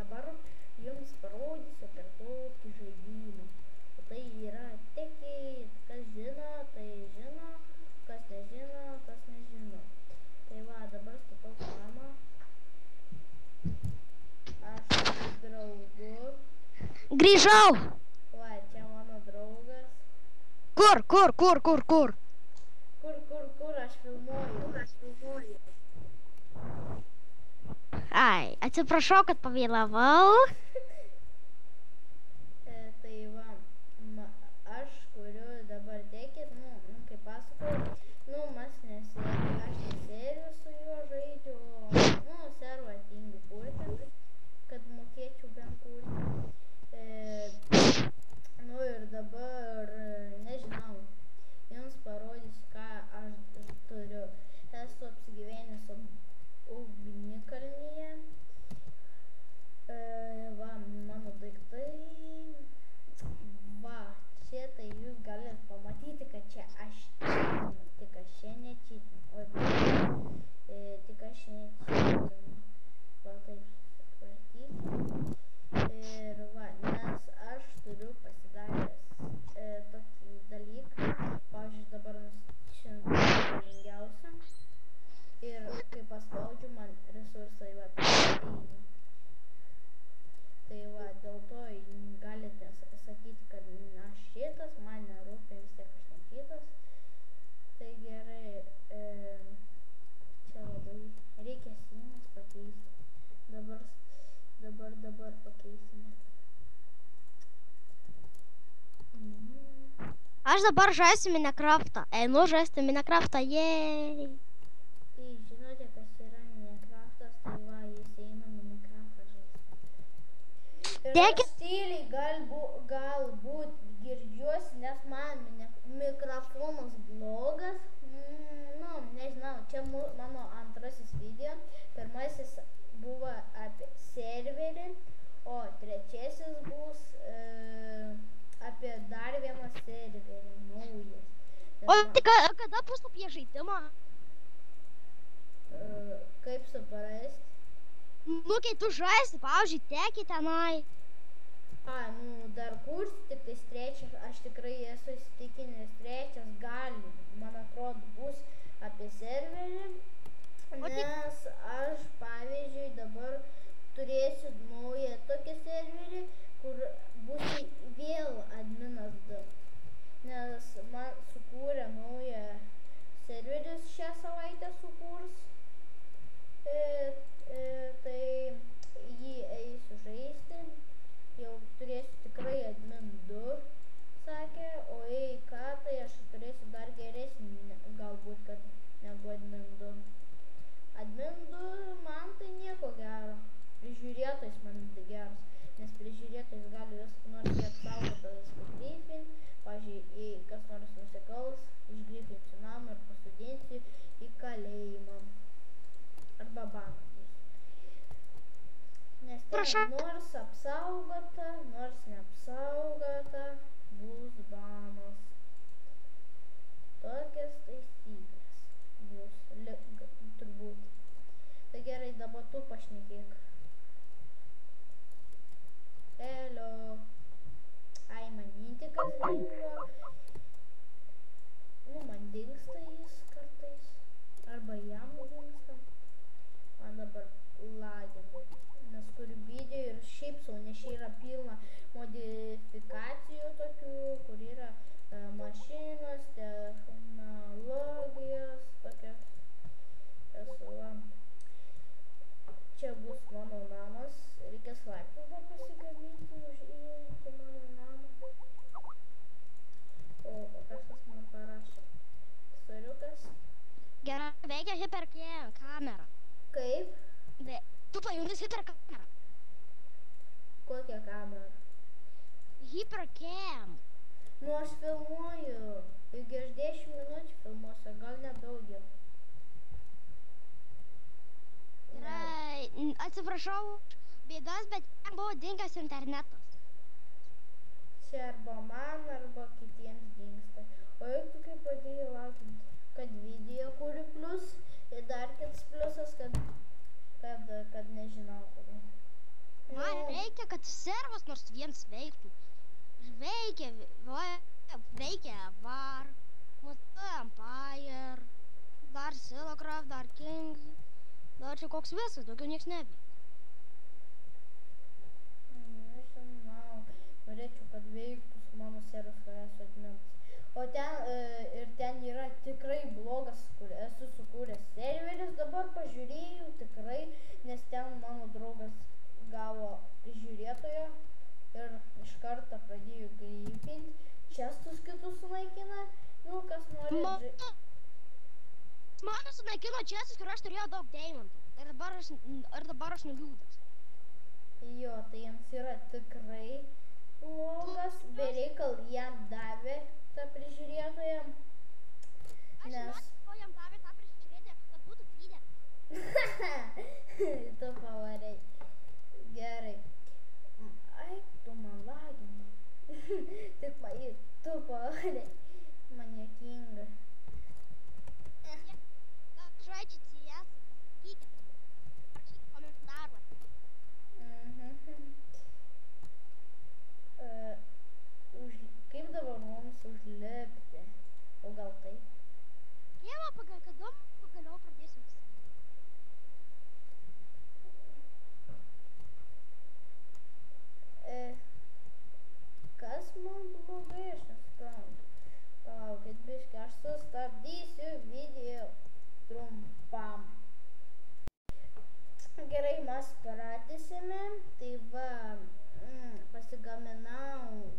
dabar jums parodysiu per tokį žaidimą. Tai yra Tekit, kas žino, tai žino, kas nežino, tas nežino. Tai va, dabar statau namą. Aš su draugu. Grįžau. Va, čia mano draugas. Kur? Kur, aš filmuoju. Ai, atsiprašau, kad pavėlavau. Tai va, aš kuriu dabar Tekit, kaip pasakau, aš nesėriu su juo žaidžiu, servą tingiu kurti, kad mokėčiau bent kurti. Ir dabar, nežinau, jums parodysiu, ką aš turiu. Esu apsigyvenęs ugnikalnyje. Va, mano daiktai. Va, čia tai jūs galite pamatyti, kad čia aš čitinu. Tik aš čia nečitinu. Tik aš nečitinu. Va, taip supratyti. Ir va, nes aš turiu pasidaręs tokį dalyką. Pavyzdžiui, dabar šiandien galingiausia. Ir kai paspaudžiu, man resursai va eina. Tai va, dėl to galite sakyti, kad aš šitas, man nerūpia, vis tiek aš ne šitas. Tai gerai, čia labai reikia sienas pakeisti. Dabar pakeisime. Aš dabar žaisiu Minecraftą. Einu žaisti Minecraftą, jej. Tai žinote, kas yra Minecraftas, tai va, jis eina Minecraftą žaisti. Ir aš tyliai galbūt girdžiuosi, nes man mikrofonas blogas. Nežinau, čia mano antrasis video. Pirmasis buvo apie serverį, o trečiasis bus apie dar vieną serverį, naujas. O tai kada bus apie žaidimą? Kaip suprast? Kai tu žaisi, pavyzdžiui, Tekit tenai. Dar kursi tik tais trečias, aš tikrai esu įsitikinęs, trečias gali, man atrodo, bus apie serverį, nes aš, pavyzdžiui, dabar turėsiu naują tokį serverį, kur bus vėl adminas 2, nes man sukūrė naują serveris šią savaitę sukurs, tai jį eisiu žaisti. Jau turėsiu tikrai admin 2, sakė, o jei ką, tai aš turėsiu dar geresnį, galbūt, kad negu admin 2. Admin 2 man tai nieko gero, prižiūrėtojas man tai geras, nes prižiūrėtojas gali vis nors jį apsaugotas grifinti, pavyzdžiui, jei kas nors nusikals, išgrifinsiu namą ir pasodinsiu į kalėjimą arba banką. Nes ten nors apsaugota, nors neapsaugota, bus banas. Tokias taisyklės bus, turbūt. Tai gerai, dabar tu pašnekėk. Hello. Ai, man intikas dingo. Man dingsta jis kartais. Arba jam dingsta. Man dabar lagina. Nes kuriu video ir šiaip sau, nes čia yra pilna modifikacijų tokių, kur yra mašinos, technologijos, tokios. Čia bus mano namas, reikės laiptus dar pasigaminti, užįeiti mano namą. O kažkas man parašė. Soriukas. Gerai, veikia hipercam kamera. Kaip? Tu pajungęs hiperkamerą. Kokią kamerą? Hipercam. Aš filmuoju. Juk aš 10 minučių filmuosiu, gal nedaugiau. Atsiprašau bėdas, bet ten buvo dingęs internetas. Čia arba man, arba kitiems dingsta. O juk tu kaip pradėjai laukinti, kad video kuri plius ir dar kitas pliusas, kad nežinau kodėl. Man reikia, kad servas nors vienas veiktų. Veikia, veikia Var, Empire, dar Silacraft, dar Kings. Dar čia koks visas, daugiau nieks neveikia. Nežinau, norėčiau, kad veiktų su mano servas, kur esu adminas. O ten yra tikrai blogas, kur esu sukūręs serveris, dabar pažiūrėjau tikrai, nes ten mano draugas gavo prižiūrėtojo ir iš karto pradėjo gripinti, čestus kitus sunaikina, nu kas nori. Mano sunaikino čestus, kur aš turėjau daug deimantų ir dabar aš nuliūdas. Jo, tai jiems yra tikrai blogas, bereikal jam davė tą prižiūrėtoją, nes... Aš jam davė tą prižiūrėtoją, kad būtų pydė. Tu pavarei. Gerai. Ai, tu man lagini. Tik tu pavarei. Man juokinga. Žaidžiu CS, pasakykit. Parašykit komentaruose. Kaip dabar mums užlipti? O gal taip? Kada pagaliau pradėsiu visą? Kas man blogai, aš nesuprantu. Palaukit biškį, aš sustabdysiu video trumpam. Gerai, mes pratęsime. Tai va, pasigaminau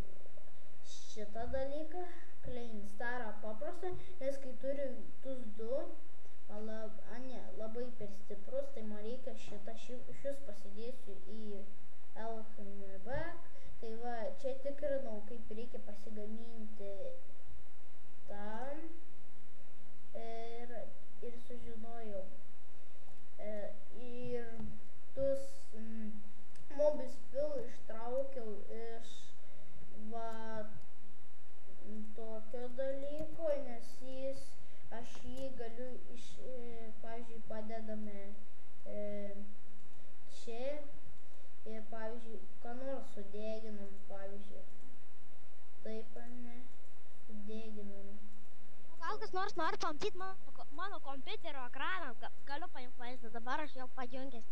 šitą dalyką, Kleinstarą paprastą, nes kai turiu tus du, labai per stiprus, tai man reikia šius pasidėsiu į Alchemibak. Tai va, čia tikrinau, kaip reikia pasigaminti tam ir sužinojau. Ir tus Mobis Fill ištraukiau iš tokio dalyko, nes aš jį galiu pavyzdžiui, padedame čia ir, pavyzdžiui, ką nors sudeginam, pavyzdžiui. Taip, ne, sudeginam. Gal kas nors nori pamatyti mano kompiuterio ekraną, galiu paimti vaizdą, dabar aš jau pajungęs.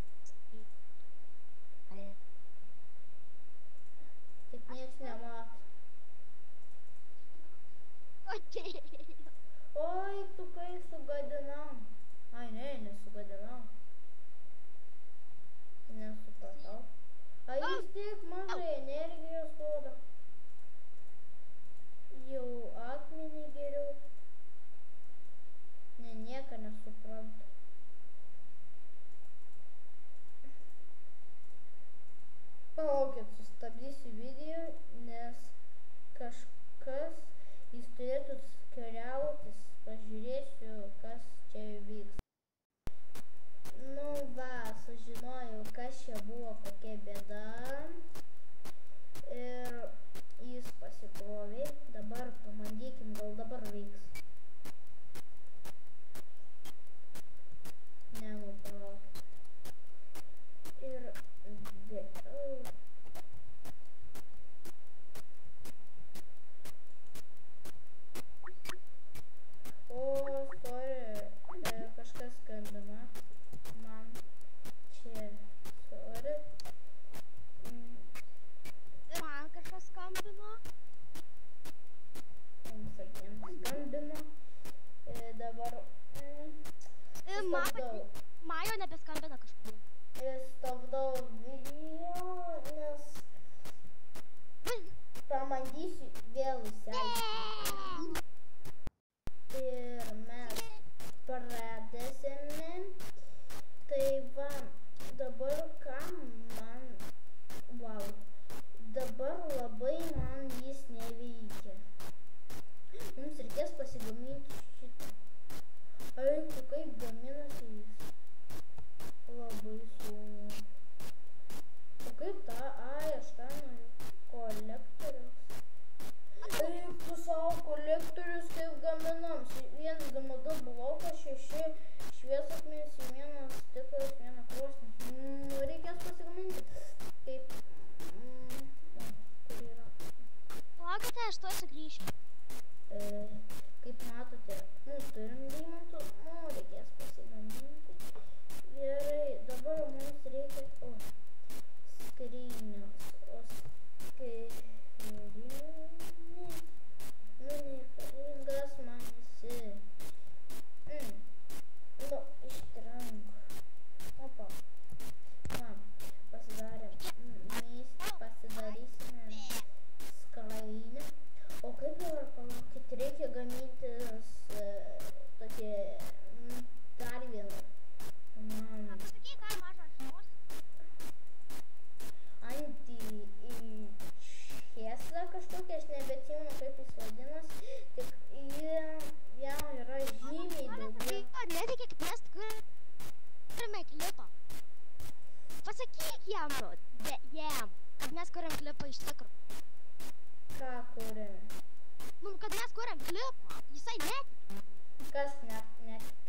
Tik nieks nemato. Oi, tu kai sugadinam. Ai, ne, nesugadinam. Nesupratau. Ai, jis tik mažai energijos duoda. Jau akmenį geriau. Ne, nieko nesuprantu. Palaukit, sustabdysiu video, nes kažkas, jis turėtų keliautis, pažiūrėsiu, kas čia vyks. Nu va, sužinojau, kas čia buvo, kokia bėda. Ir jis pasikrovė. Dabar pabandykim, gal dabar veiks. Ne, nu palaukit. Ir kažkas skambina man čia, sorry. Man kažkas skambino. Mums abiems skambino. Dabar stabdau. Man jau nebeskambina kažkur. Stabdau video, nes pabandysiu vėl įsiaiškinti. Ir mes pradėsime. Tai va, dabar ką man, wow, dabar labai man jis neveikia. Mums reikės pasigaminti šitą. Ai, kaip gaminasi jis. Labai sunku. O kaip tą, aš tą noriu kolektorius. Eik tu savo kolektorius kaip gaminam. 1, 2 blokas, 6 šviesą jam, kad mes kuriam klipą iš tikro. Ką kuriame? Nu, kad mes kuriam klipą, jisai netiki. Kas net